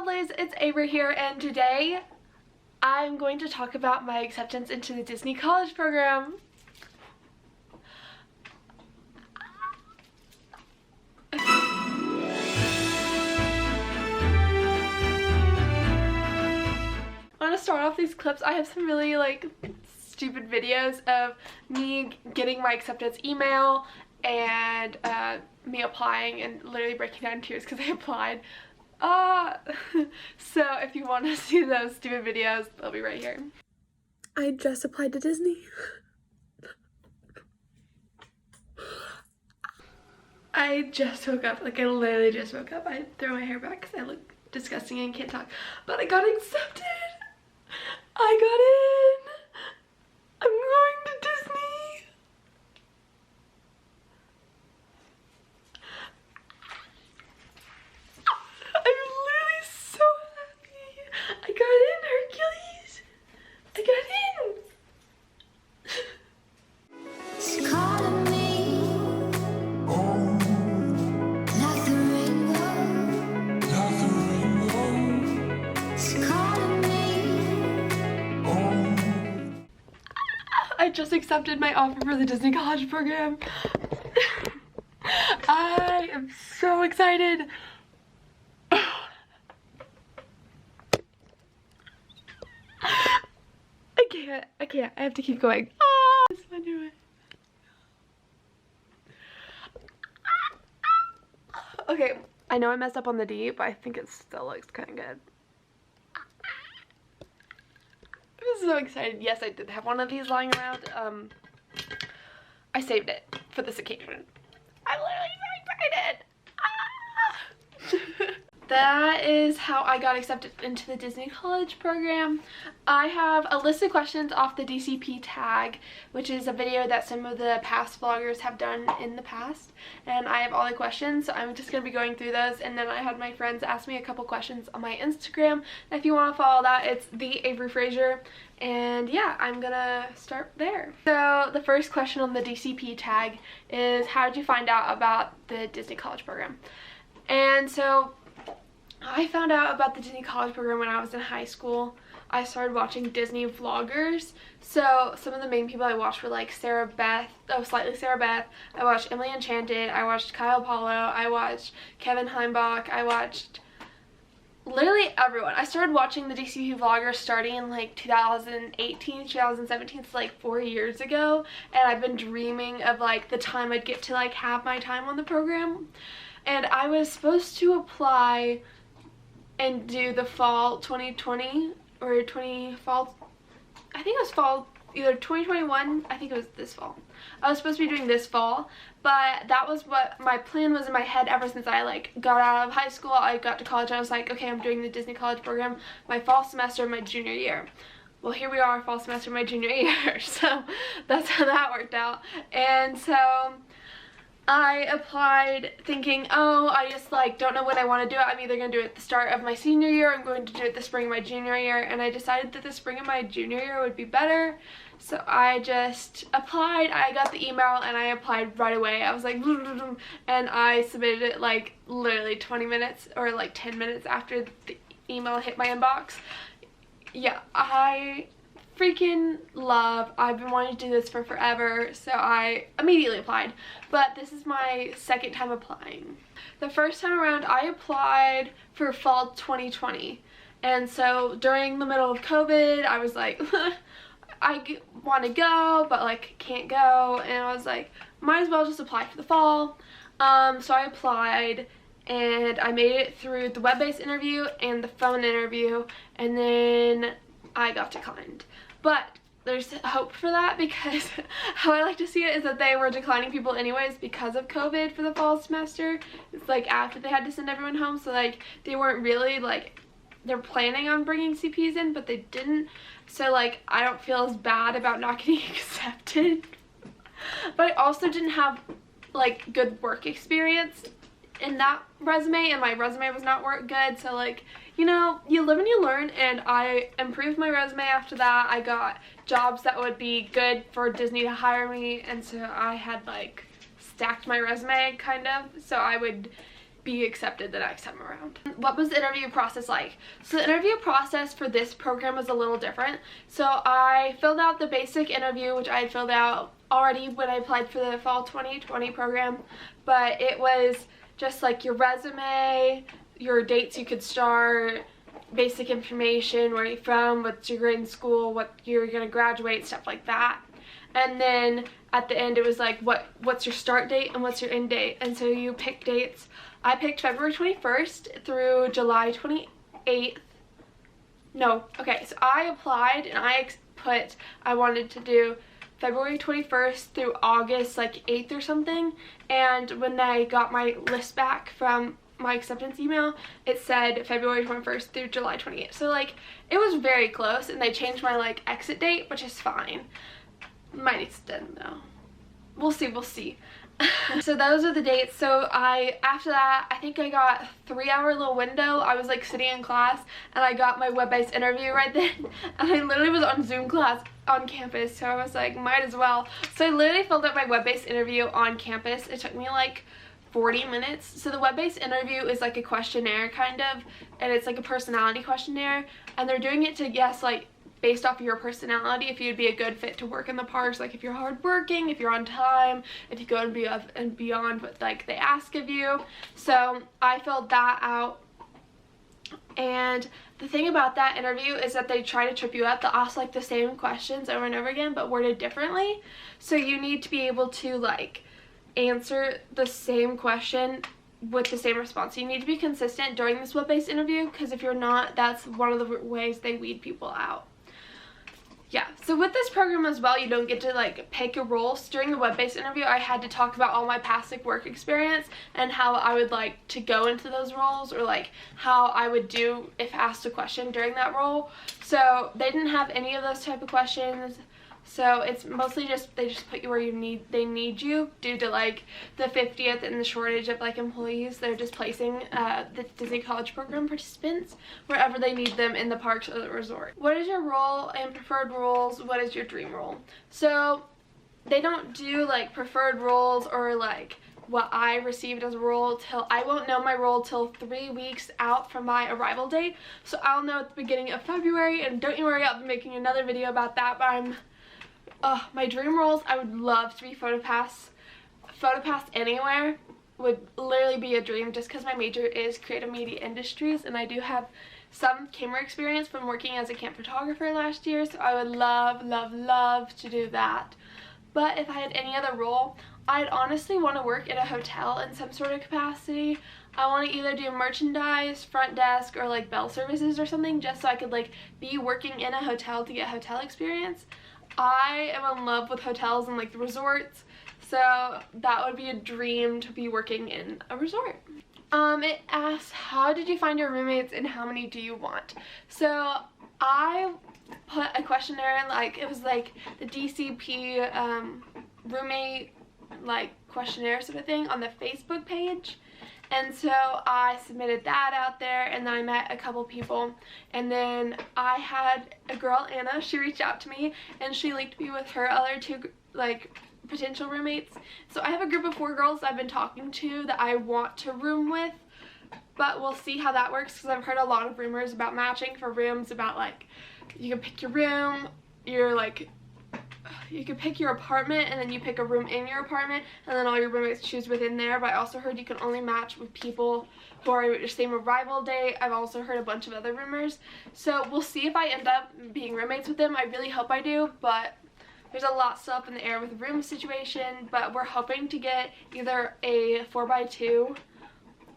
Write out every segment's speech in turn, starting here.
lovelies, it's Avery here, and today I'm going to talk about my acceptance into the Disney College program. I want to start off these clips. I have some really stupid videos of me getting my acceptance email and me applying and literally breaking down in tears because I applied. So if you want to see those stupid videos, they'll be right here. I just applied to Disney. I just woke up, I literally just woke up. I threw my hair back because I look disgusting and can't talk, but I got accepted. I got in. I'm going to Disney. I'm literally so happy. I got in, Hercules. I got in. She's calling me, like the rainbow. She's calling me. I just accepted my offer for the Disney College program. I am so excited. I can't. I have to keep going. It's fun to it. Okay, I know I messed up on the D, but I think it still looks kind of good. I'm so excited. Yes, I did have one of these lying around. I saved it for this occasion. I'm literally so excited. That is how I got accepted into the Disney College program. I have a list of questions off the DCP tag, which is a video that some of the past vloggers have done in the past, and I have all the questions, so I'm just going to be going through those. And then I had my friends ask me a couple questions on my Instagram, and if you want to follow that, it's the Avery Frazier. And yeah, I'm gonna start there. So the first question on the DCP tag is, how did you find out about the Disney College program? And so I found out about the Disney College program when I was in high school. I started watching Disney vloggers. So some of the main people I watched were like Sarah Beth. I watched Emily Enchanted. I watched Kyle Paulo. I watched Kevin Heimbach. I watched literally everyone. I started watching the DCP vloggers starting in 2018, 2017, so 4 years ago. And I've been dreaming of the time I'd get to have my time on the program. And I was supposed to apply and do the fall 2020 or I think it was fall, either 2021, I think it was this fall. I was supposed to be doing this fall, but that was what my plan was in my head ever since I got out of high school. I got to college and I was like, okay, I'm doing the Disney College program my fall semester of my junior year. Well, here we are, fall semester of my junior year, so that's how that worked out. And so I applied thinking, oh, I just don't know when I want to do it. I'm either going to do it at the start of my senior year or I'm going to do it the spring of my junior year, and I decided that the spring of my junior year would be better. So I just applied. I got the email and I applied right away. I was like, and I submitted it literally 20 minutes or 10 minutes after the email hit my inbox. Yeah, I freaking love. I've been wanting to do this for forever, so I immediately applied. But this is my second time applying. The first time around I applied for fall 2020, and so during the middle of COVID I was like I want to go but can't go, and I was like, might as well just apply for the fall. So I applied and I made it through the web-based interview and the phone interview, and then I got declined. But there's hope for that, because how I like to see it is that they were declining people anyways because of COVID for the fall semester. It's after they had to send everyone home, so they weren't really they're planning on bringing CPs in, but they didn't. So I don't feel as bad about not getting accepted. But I also didn't have good work experience in that resume, and my resume was not good, so you know, you live and you learn, and I improved my resume after that. I got jobs that would be good for Disney to hire me, and so I had stacked my resume kind of, so I would be accepted the next time around. What was the interview process like? So the interview process for this program was a little different. So I filled out the basic interview, which I had filled out already when I applied for the fall 2020 program, but it was just like your resume, your dates you could start, basic information, where you're from, what's your grade in school, what you're going to graduate, stuff like that. And then at the end it was like what's your start date and what's your end date, and so you pick dates. I picked February 21st through July 28th. No, okay, so I applied and I put I wanted to do February 21st through August like 8th or something, and when I got my list back from my acceptance email, it said February 21st through July 28th. So like it was very close, and they changed my like exit date, which is fine. Might extend though. We'll see. So those are the dates. So after that, I think I got a 3-hour little window. I was like sitting in class and I got my web-based interview right then, and I literally was on Zoom class on campus, so I was like, might as well. So I literally filled out my web-based interview on campus. It took me like 40 minutes. So the web-based interview is like a questionnaire kind of, and it's like a personality questionnaire, and they're doing it to guess like based off of your personality if you'd be a good fit to work in the parks, like if you're hardworking, if you're on time, if you go and beyond what like they ask of you. So I filled that out, and the thing about that interview is that they try to trip you up. They'll ask like the same questions over and over again but worded differently, so you need to be able to like answer the same question with the same response. So you need to be consistent during this web-based interview, because if you're not, that's one of the ways they weed people out. Yeah, so with this program as well, you don't get to like pick a role. So during the web-based interview, I had to talk about all my past like work experience and how I would like to go into those roles, or like how I would do if asked a question during that role. So they didn't have any of those type of questions. So it's mostly just they just put you where they need you due to like the 50th and the shortage of like employees. They're just placing the Disney College Program participants wherever they need them in the parks or the resort. What is your role and preferred roles? What is your dream role? So they don't do like preferred roles or like what I received as a role till I won't know my role till 3 weeks out from my arrival date. So I'll know at the beginning of February, and don't you worry, I'll be making another video about that. But my dream roles, I would love to be photopass. Photopass anywhere would literally be a dream, just because my major is creative media industries, and I do have some camera experience from working as a camp photographer last year, so I would love to do that. But if I had any other role, I'd honestly want to work at a hotel in some sort of capacity. I want to either do merchandise, front desk, or like bell services or something, just so I could like be working in a hotel to get hotel experience. I am in love with hotels and like the resorts, so that would be a dream, to be working in a resort. It asks, how did you find your roommates and how many do you want? So I put a questionnaire, like it was like the DCP roommate like questionnaire sort of thing on the Facebook page. And so I submitted that out there, and then I met a couple people, and then I had a girl, Anna, she reached out to me and she linked me with her other 2 like potential roommates. So I have a group of 4 girls I've been talking to that I want to room with, but we'll see how that works, because I've heard a lot of rumors about matching for rooms, about like you can pick your room, you could pick your apartment, and then you pick a room in your apartment, and then all your roommates choose within there. But I also heard you can only match with people who are your same arrival date. I've also heard a bunch of other rumors. So we'll see if I end up being roommates with them. I really hope I do, but there's a lot still up in the air with the room situation. But we're hoping to get either a 4x2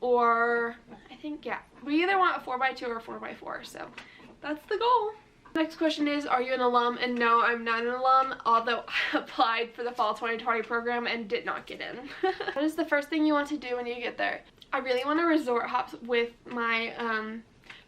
or, I think, yeah, we either want a 4x2 or a 4x4, so that's the goal. Next question is, are you an alum? And no, I'm not an alum, although I applied for the fall 2020 program and did not get in. What is the first thing you want to do when you get there? I really want to resort hop with my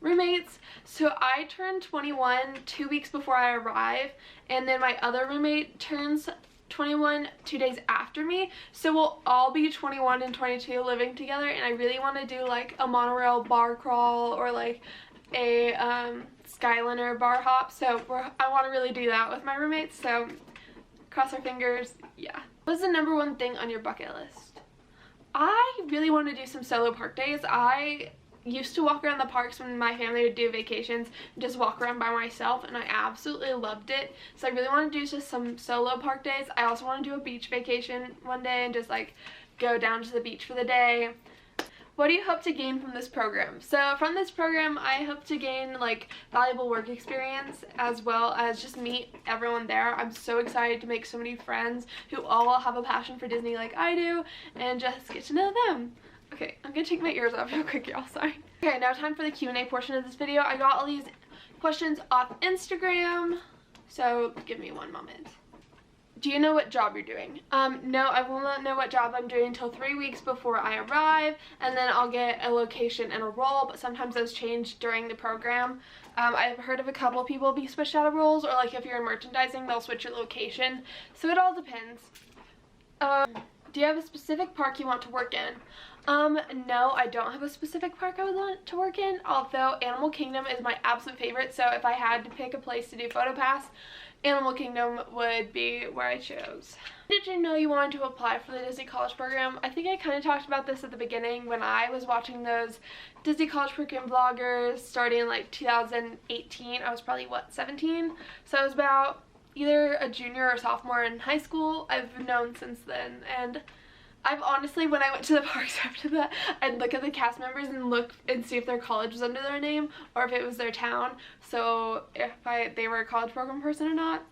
roommates. So I turned 21 2 weeks before I arrive, and then my other roommate turns 21 2 days after me, so we'll all be 21 and 22 living together. And I really want to do like a monorail bar crawl, or like a Skyliner bar hop. So I want to really do that with my roommates, so cross our fingers. Yeah. What's the #1 thing on your bucket list? I really want to do some solo park days. I used to walk around the parks when my family would do vacations and just walk around by myself, and I absolutely loved it. So I really want to do just some solo park days. I also want to do a beach vacation one day and just like go down to the beach for the day. What do you hope to gain from this program? So from this program, I hope to gain like valuable work experience as well as just meet everyone there. I'm so excited to make so many friends who all have a passion for Disney like I do and just get to know them. Okay, I'm gonna take my ears off real quick, y'all, sorry. Okay, now time for the Q&A portion of this video. I got all these questions off Instagram, so give me one moment. Do you know what job you're doing? No, I will not know what job I'm doing until 3 weeks before I arrive, and then I'll get a location and a role, but sometimes those change during the program. I've heard of a couple of people be switched out of roles, or like if you're in merchandising, they'll switch your location, so it all depends. Do you have a specific park you want to work in? No, I don't have a specific park I would want to work in, although Animal Kingdom is my absolute favorite, so if I had to pick a place to do PhotoPass, Animal Kingdom would be where I chose. Did you know you wanted to apply for the Disney College Program? I think I kind of talked about this at the beginning when I was watching those Disney College Program vloggers starting in like 2018. I was probably, what, 17? So I was about either a junior or sophomore in high school. I've known since then, and I've honestly, when I went to the parks after that, I'd look at the cast members and look and see if their college was under their name or if it was their town, so if they were a college program person or not.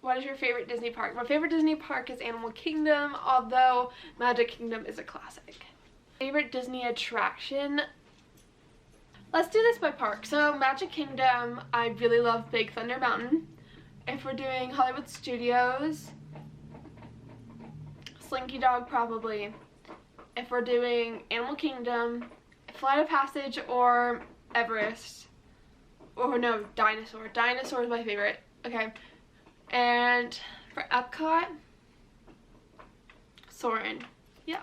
What is your favorite Disney park? My favorite Disney park is Animal Kingdom, although Magic Kingdom is a classic. Favorite Disney attraction? Let's do this by park. So Magic Kingdom, I really love Big Thunder Mountain. If we're doing Hollywood Studios, Slinky Dog probably. If we're doing Animal Kingdom, Flight of Passage, or Everest. Or no, Dinosaur. Dinosaur is my favorite. Okay. And for Epcot, Soarin'. Yeah.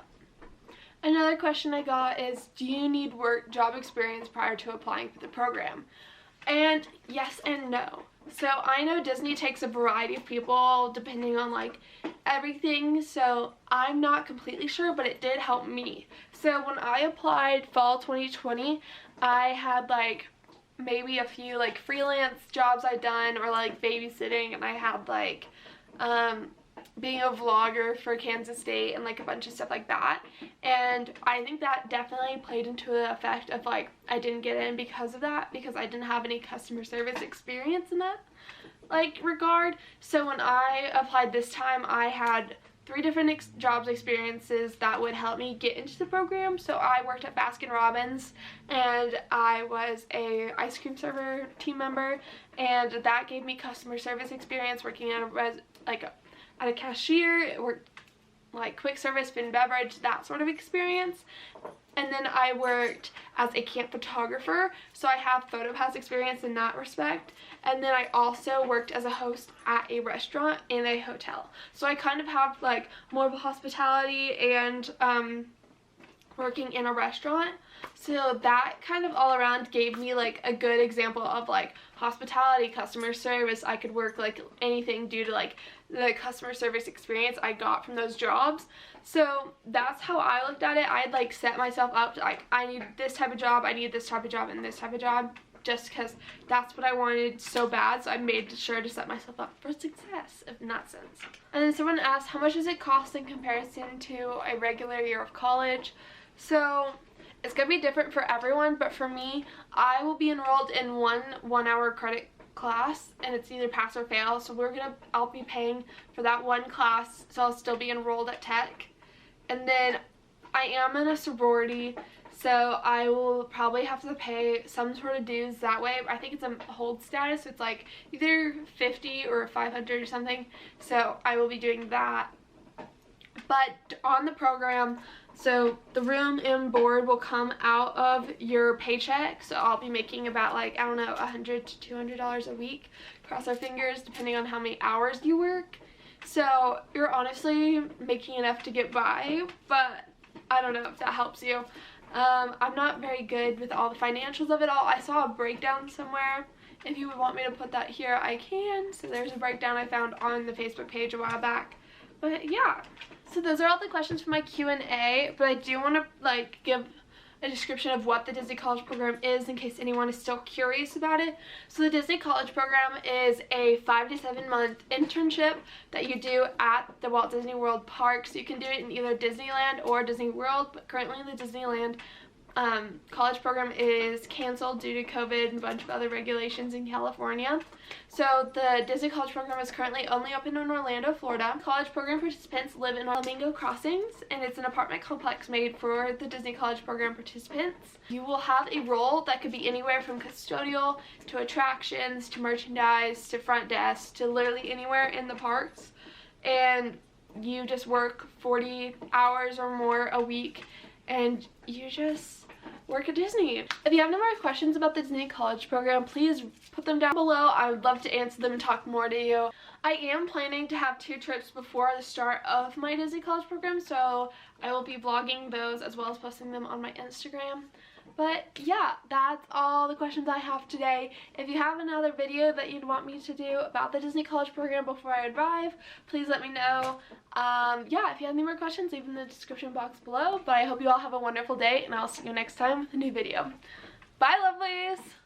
Another question I got is, do you need job experience prior to applying for the program? And yes and no. So I know Disney takes a variety of people depending on like everything, so I'm not completely sure, but it did help me. So when I applied fall 2020, I had like maybe a few like freelance jobs I'd done or like babysitting, and I had like being a vlogger for Kansas State and like a bunch of stuff like that, and I think that definitely played into the effect of like I didn't get in because of that, because I didn't have any customer service experience in that like regard. So when I applied this time, I had 3 different jobs experiences that would help me get into the program. So I worked at Baskin Robbins, and I was a ice cream server team member, and that gave me customer service experience working at a cashier, worked like quick service, food and beverage, that sort of experience. And then I worked as a camp photographer, so I have PhotoPass experience in that respect. And then I also worked as a host at a restaurant and a hotel. So I kind of have like more of a hospitality and working in a restaurant. So that kind of all around gave me like a good example of like hospitality, customer service. I could work like anything due to like the customer service experience I got from those jobs. So that's how I looked at it. I'd like set myself up to, like, I need this type of job, I need this type of job, and this type of job, just because that's what I wanted so bad. So I made sure to set myself up for success in that sense. And then someone asked, how much does it cost in comparison to a regular year of college? So it's going to be different for everyone, but for me, I will be enrolled in one-hour credit class, and it's either pass or fail. So I'll be paying for that one class, so I'll still be enrolled at Tech. And then I am in a sorority, so I will probably have to pay some sort of dues that way. I think it's a hold status, so it's like either 50 or 500 or something. So I will be doing that. But on the program, so the room and board will come out of your paycheck. So I'll be making about like, I don't know, $100 to $200 a week. Cross our fingers, depending on how many hours you work. So you're honestly making enough to get by, but I don't know if that helps you. I'm not very good with all the financials of it all. I saw a breakdown somewhere. If you would want me to put that here, I can. So there's a breakdown I found on the Facebook page a while back. But yeah, So those are all the questions for my Q&A, but I do want to like give a description of what the Disney College Program is in case anyone is still curious about it. So the Disney College Program is a 5 to 7 month internship that you do at the Walt Disney World parks. You can do it in either Disneyland or Disney World, but currently the Disneyland college program is canceled due to COVID and a bunch of other regulations in California. So the Disney College Program is currently only open in Orlando, Florida. College program participants live in Flamingo Crossings, and it's an apartment complex made for the Disney College Program participants. You will have a role that could be anywhere from custodial to attractions to merchandise to front desk to literally anywhere in the parks, and you just work 40 hours or more a week and you just work at Disney. If you have any more questions about the Disney College Program, please put them down below. I would love to answer them and talk more to you. I am planning to have 2 trips before the start of my Disney College Program, so I will be vlogging those as well as posting them on my Instagram. But yeah, that's all the questions I have today. If you have another video that you'd want me to do about the Disney College Program before I arrive, please let me know. Yeah, if you have any more questions, leave them in the description box below. But I hope you all have a wonderful day, and I'll see you next time with a new video. Bye, lovelies!